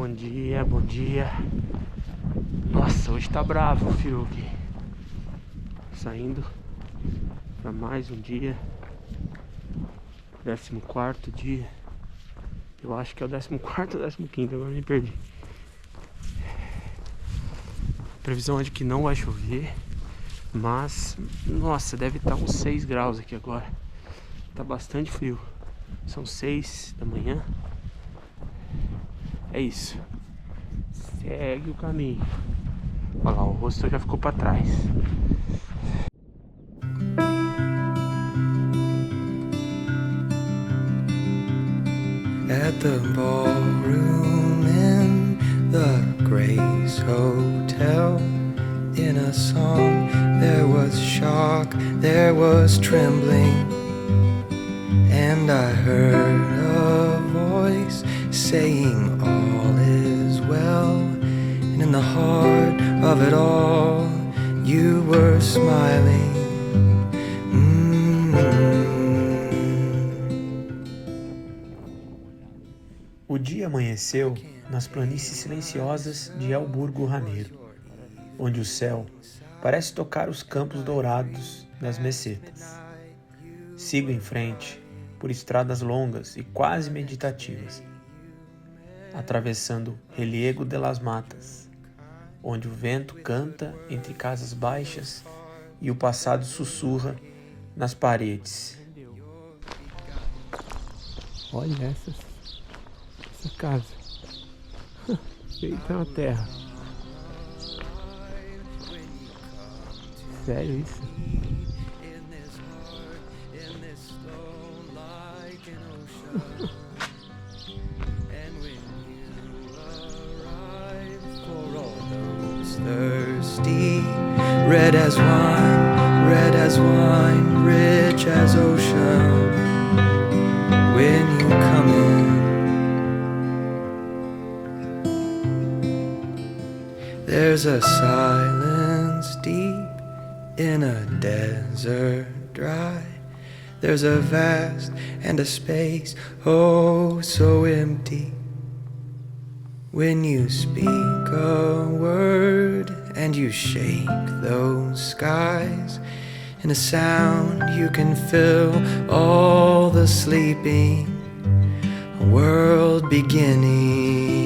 Bom dia, bom dia. Nossa, hoje tá bravo o Fiuk. Saindo pra mais um dia. 14º dia. Eu acho que é o 14º ou 15º, agora me perdi. A previsão é de que não vai chover. Mas, nossa, deve estar uns 6 graus aqui agora. Tá bastante frio. São 6 da manhã. É isso. Segue o caminho. Olha lá, o rosto já ficou pra trás. At the ballroom in the Grace Hotel, in a song there was shock, there was trembling, and I heard a voice saying all is well, and in the heart of it all you were smiling. O dia amanheceu nas planícies silenciosas de El Burgo Janeiro, onde o céu parece tocar os campos dourados das mesetas. Sigo em frente por estradas longas e quase meditativas, atravessando Riego de las Matas, onde o vento canta entre casas baixas e o passado sussurra nas paredes. Olha essa casa, feita na terra. Sério isso? Thirsty, red as wine, rich as ocean. When you come in, there's a silence deep in a desert dry. There's a vast and a space, oh so empty. When you speak a word and you shake those skies, in a sound you can fill all the sleeping, a world beginning.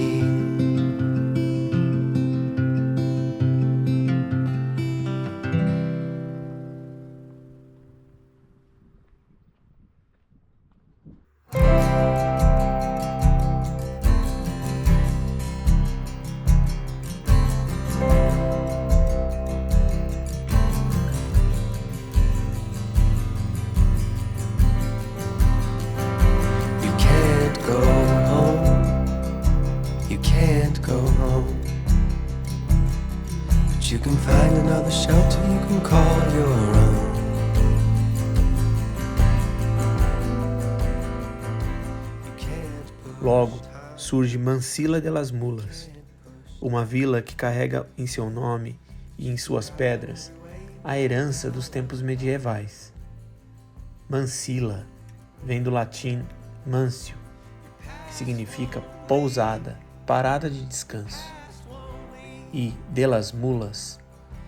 You can find another shelter you can call your own. Logo surge Mansilla de las Mulas, uma vila que carrega em seu nome e em suas pedras a herança dos tempos medievais. Mansilla vem do latim mansio, que significa pousada, parada de descanso. E de las Mulas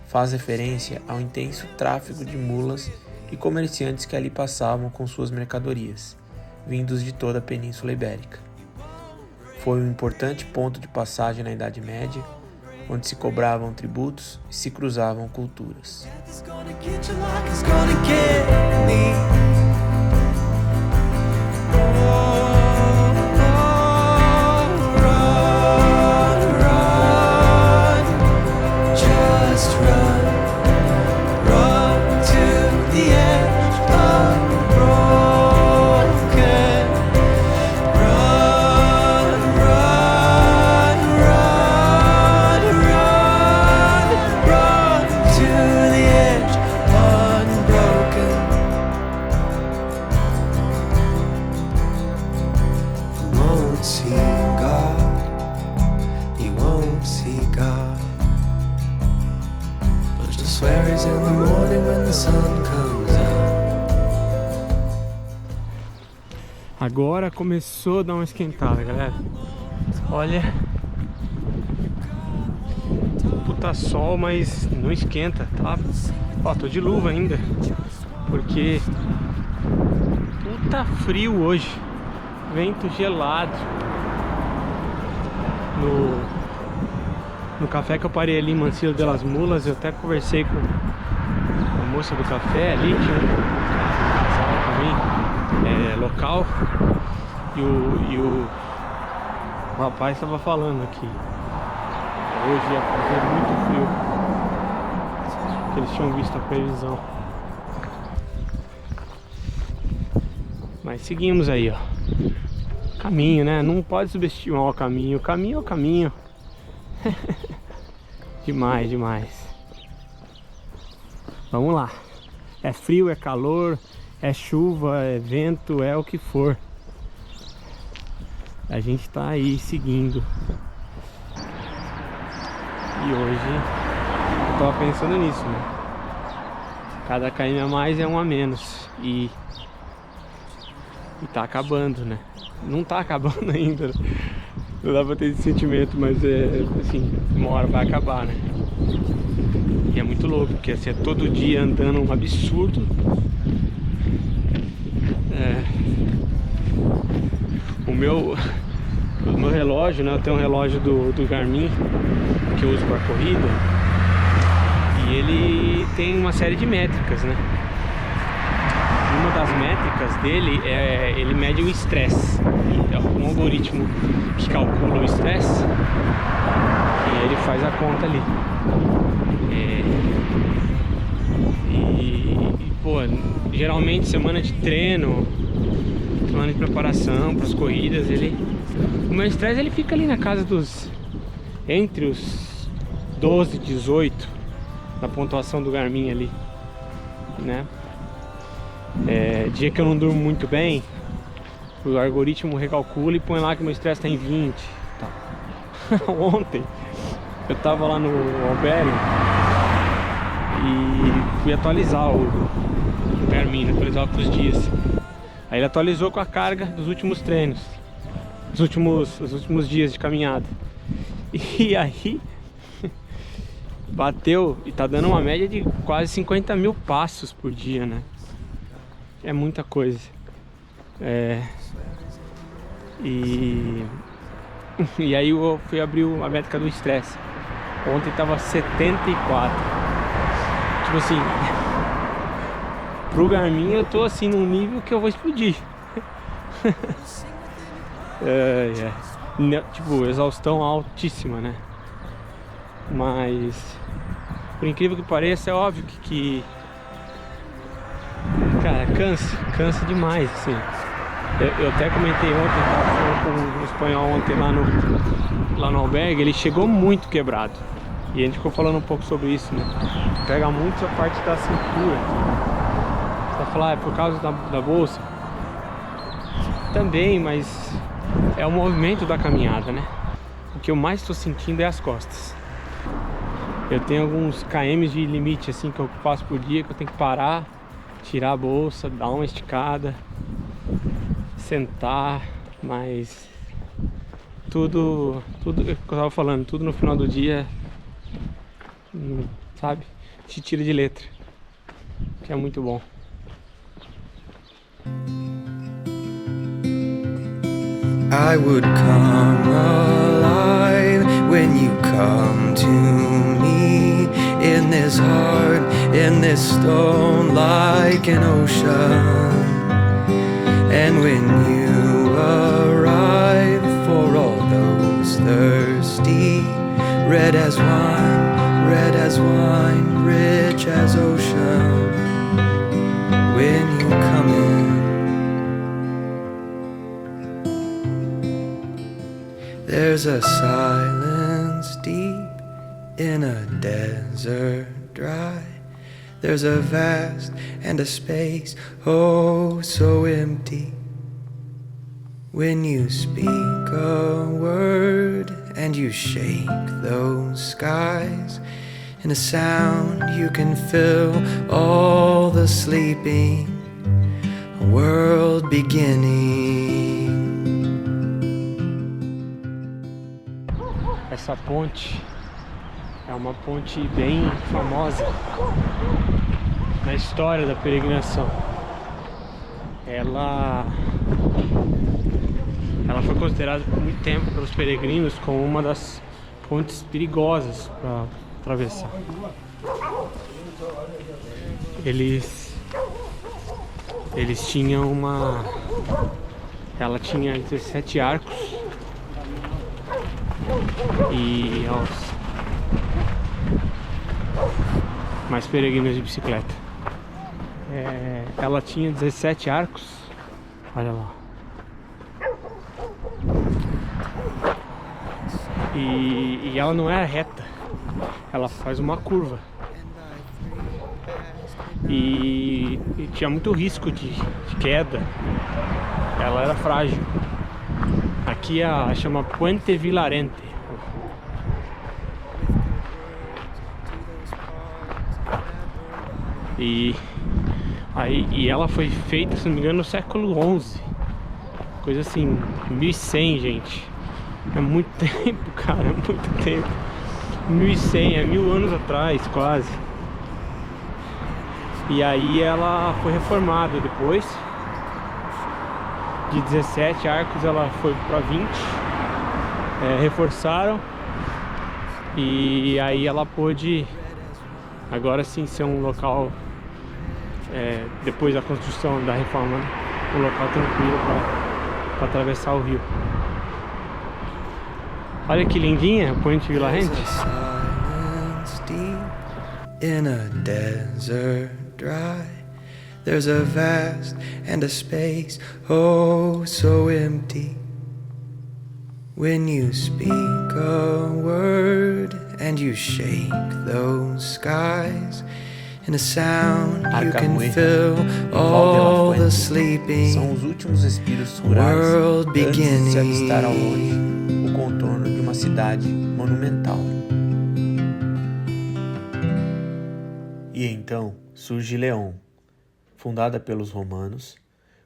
faz referência ao intenso tráfego de mulas e comerciantes que ali passavam com suas mercadorias, vindos de toda a Península Ibérica. Foi um importante ponto de passagem na Idade Média, onde se cobravam tributos e se cruzavam culturas. Agora começou a dar uma esquentada, galera. Olha puta sol, mas não esquenta, tá? Ó, tô de luva ainda, porque puta frio hoje, vento gelado. No café que eu parei ali em Mansilla de las Mulas, eu até conversei com a moça do café ali, tinha um casal também, local, e o rapaz estava falando que hoje ia fazer muito frio, que eles tinham visto a previsão. Mas seguimos aí, ó. Caminho, né? Não pode subestimar o caminho. O caminho é o caminho. Demais, demais. Vamos lá. É frio, é calor, é chuva, é vento, é o que for. A gente tá aí seguindo. E hoje eu tava pensando nisso, né? Cada km a mais é um a menos. E tá acabando, né? Não tá acabando ainda. Não dá pra ter esse sentimento, mas assim, uma hora vai acabar, né? E é muito louco, porque assim, é todo dia andando um absurdo. O meu relógio, né? Eu tenho um relógio do Garmin que eu uso para corrida. E ele tem uma série de métricas, né? Uma das métricas dele ele mede o estresse. É um algoritmo que calcula o estresse e aí ele faz a conta ali. Pô, geralmente semana de treino, semana de preparação para as corridas, o meu estresse ele fica ali na casa entre os 12 e 18 na pontuação do Garmin ali, né? Dia que eu não durmo muito bem, o algoritmo recalcula e põe lá que meu estresse está em 20, tá. Ontem eu tava lá no albergue e fui atualizar o Garmin, atualizar os dias. Aí ele atualizou com a carga dos últimos treinos, os últimos dias de caminhada. E aí bateu e tá dando uma média de quase 50 mil passos por dia, né? É muita coisa. E aí eu fui abrir a métrica do estresse. Ontem tava 74. Tipo assim, pro Garmin eu tô assim num nível que eu vou explodir. Tipo, exaustão altíssima, né? Mas por incrível que pareça, é óbvio que cara, cansa demais, assim. Eu até comentei ontem, tava falando com um espanhol ontem lá no albergue, ele chegou muito quebrado. E a gente ficou falando um pouco sobre isso, né? Pega muito a parte da cintura. Você vai falar, é por causa da bolsa? Também, mas é o movimento da caminhada, né? O que eu mais estou sentindo é as costas. Eu tenho alguns km de limite, assim, que eu faço por dia, que eu tenho que parar, tirar a bolsa, dar uma esticada, sentar, mas tudo que eu tava falando, tudo no final do dia, sabe, te tira de letra, que é muito bom. I would come alive when you come to me, in this heart, in this stone, like an ocean. And when you arrive, for all those thirsty, red as wine, rich as ocean. When you come in, there's a silence deep in a desert dry. There's a vast and a space, oh, so empty. When you speak a word and you shake those skies, in a sound you can fill all the sleeping, a world beginning. Essa ponte é uma ponte bem famosa na história da peregrinação. Ela foi considerada por muito tempo pelos peregrinos como uma das pontes perigosas para atravessar. Eles tinham ela tinha 17 arcos e mais peregrinos de bicicleta. Ela tinha 17 arcos, olha lá. E ela não era reta, ela faz uma curva. E tinha muito risco de queda, ela era frágil. Aqui chama Puente Vilarente. E ela foi feita, se não me engano, no século XI. Coisa assim, 1100, gente. É muito tempo, cara, é muito tempo. 1100, é 1000 anos atrás, quase. E aí ela foi reformada depois. De 17 arcos ela foi para 20. Reforçaram. E aí ela pôde agora sim ser um local, depois da construção da reforma, um local tranquilo para atravessar o rio. Olha que lindinha, Puente Vilarente. In a desert dry, there's a vast and a space, oh so empty. When you speak a word and you shake those skies, in a sound you can fill all the sleeping são os últimos respiros rurais world antes de se avistar ao beginning. longe o contorno de uma cidade monumental. E então surge León, fundada pelos romanos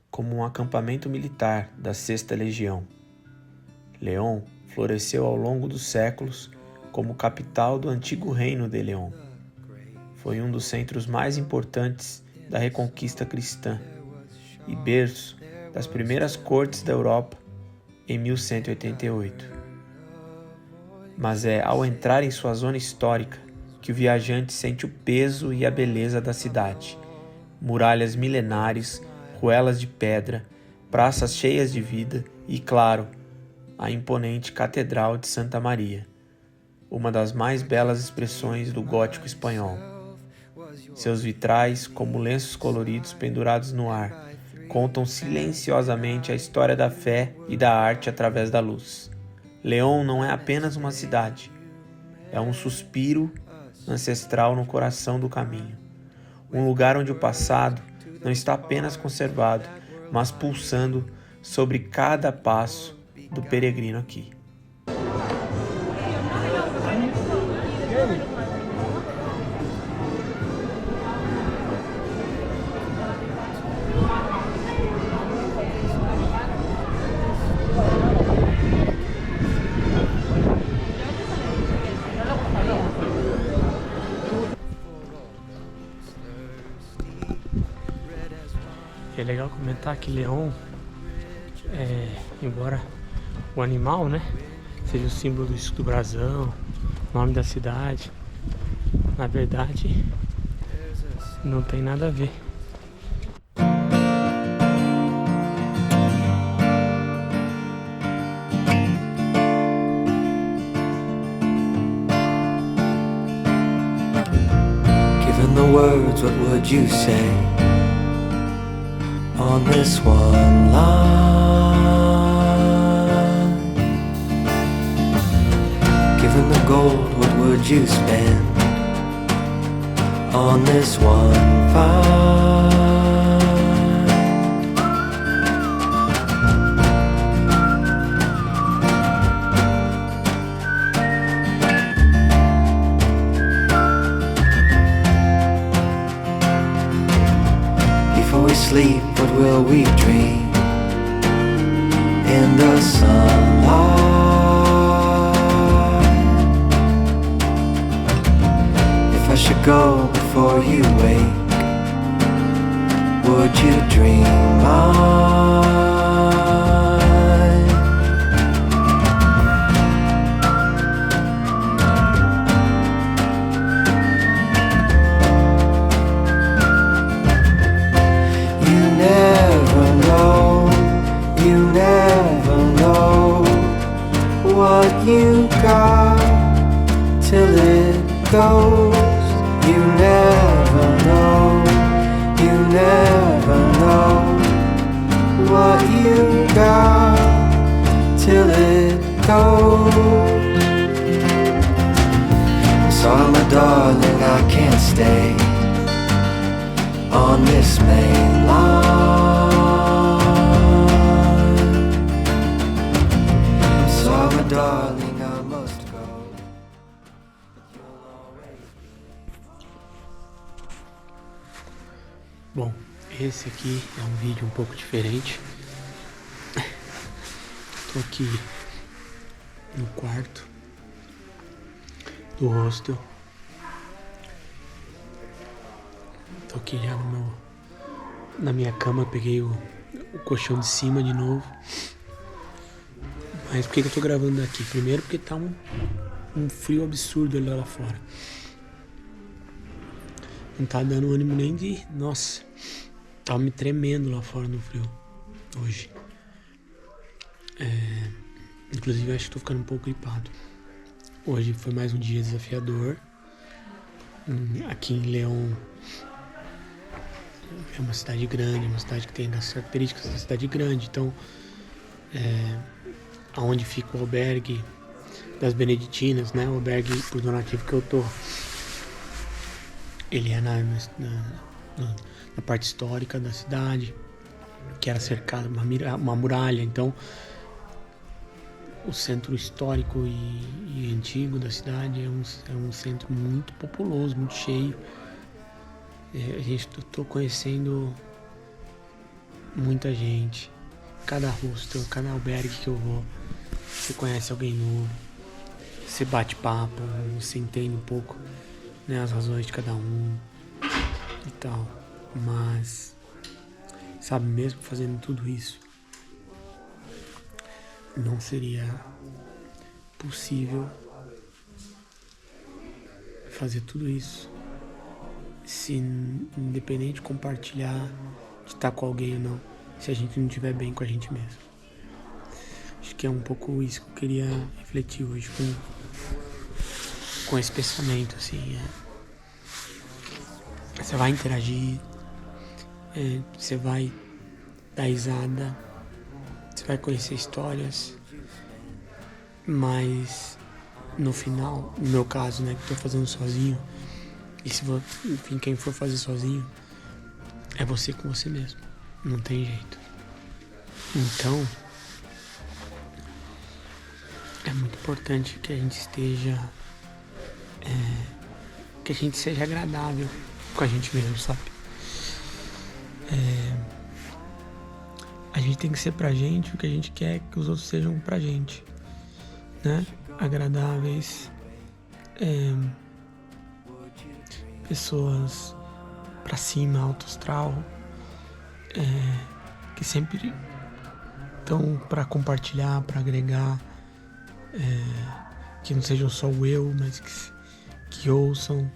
como um acampamento militar da Sexta Legião. León floresceu ao longo dos séculos como capital do antigo reino de León. Foi um dos centros mais importantes da reconquista cristã e berço das primeiras cortes da Europa em 1188. Mas é ao entrar em sua zona histórica que o viajante sente o peso e a beleza da cidade. Muralhas milenares, ruelas de pedra, praças cheias de vida e, claro, a imponente Catedral de Santa Maria, uma das mais belas expressões do gótico espanhol. Seus vitrais, como lenços coloridos pendurados no ar, contam silenciosamente a história da fé e da arte através da luz. León não é apenas uma cidade, é um suspiro ancestral no coração do caminho. Um lugar onde o passado não está apenas conservado, mas pulsando sobre cada passo do peregrino aqui. É legal comentar que León, embora o animal, né, seja o símbolo do brasão, nome da cidade, na verdade não tem nada a ver. Given the words, what would you say on this one line? Given the gold, what would you spend on this one find? Before we sleep, what will we dream in the sunlight? you go before you wake? Would you dream on? What you got till it goes. You never know, you never know what you got till it goes. Sorry my darling, I can't stay on this main line. Darling, I must go. Bom, esse aqui é um vídeo um pouco diferente. Tô aqui no quarto do hostel. Tô aqui já na minha cama, peguei o colchão de cima de novo. Mas por que eu tô gravando daqui? Primeiro porque tá um frio absurdo ali lá fora. Não tá dando ânimo nem de... Nossa, tava me tremendo lá fora no frio hoje. Inclusive acho que tô ficando um pouco gripado. Hoje foi mais um dia desafiador. Aqui em León é uma cidade grande, uma cidade que tem as características da cidade grande. Então, aonde fica o albergue das Beneditinas, né? O albergue por donativo que eu tô. Ele é na parte histórica da cidade, que era cercada uma muralha. Então, o centro histórico e antigo da cidade é um centro muito populoso, muito cheio. Tô conhecendo muita gente. Cada hostel, cada albergue que eu vou, você conhece alguém novo, você bate papo, você entende um pouco, né, as razões de cada um e tal. Mas, sabe, mesmo fazendo tudo isso, não seria possível fazer tudo isso se, independente de compartilhar, de estar com alguém ou não, se a gente não estiver bem com a gente mesmo. Acho que é um pouco isso que eu queria refletir hoje com esse pensamento, assim. Você vai interagir, você vai dar risada, você vai conhecer histórias, mas no final, no meu caso, né, que tô fazendo sozinho, e se enfim, quem for fazer sozinho, é você com você mesmo. Não tem jeito. Então, é muito importante que a gente esteja... que a gente seja agradável com a gente mesmo, sabe? A gente tem que ser pra gente o que a gente quer que os outros sejam pra gente, né? Agradáveis, pessoas pra cima, alto astral, que sempre estão para compartilhar, para agregar, que não sejam só o eu, mas que ouçam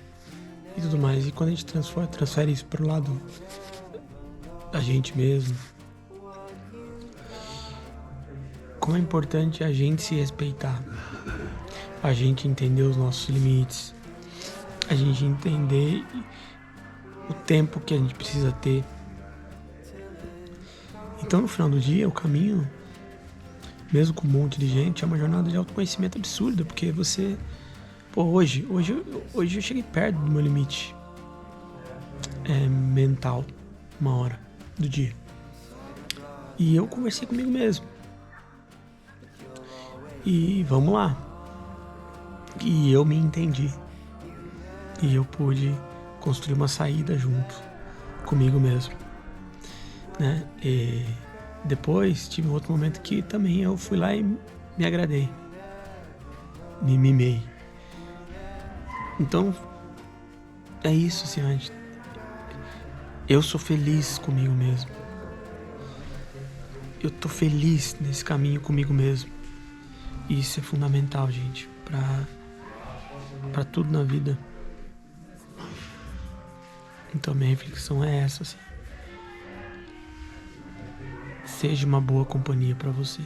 e tudo mais. E quando a gente transfere isso para o lado da gente mesmo, como é importante a gente se respeitar, a gente entender os nossos limites, a gente entender o tempo que a gente precisa ter. Então, no final do dia, o caminho, mesmo com um monte de gente, é uma jornada de autoconhecimento absurda, porque você... hoje eu cheguei perto do meu limite mental, 1 hora do dia. E eu conversei comigo mesmo. E vamos lá. E eu me entendi. E eu pude construir uma saída junto comigo mesmo, né? E depois tive um outro momento que também eu fui lá e me agradei, me mimei. Então é isso, assim, gente. Eu sou feliz comigo mesmo. Eu tô feliz nesse caminho comigo mesmo. E isso é fundamental, gente, pra tudo na vida. Então minha reflexão é essa, assim. Seja uma boa companhia pra você.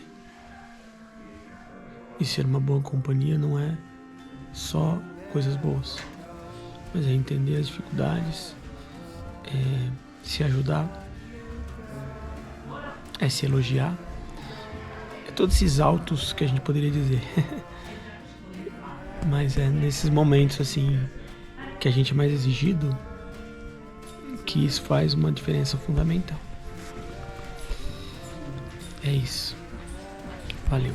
E ser uma boa companhia não é só coisas boas, mas é entender as dificuldades, é se ajudar, é se elogiar, é todos esses altos que a gente poderia dizer. Mas é nesses momentos assim que a gente é mais exigido que isso faz uma diferença fundamental. É isso. Valeu.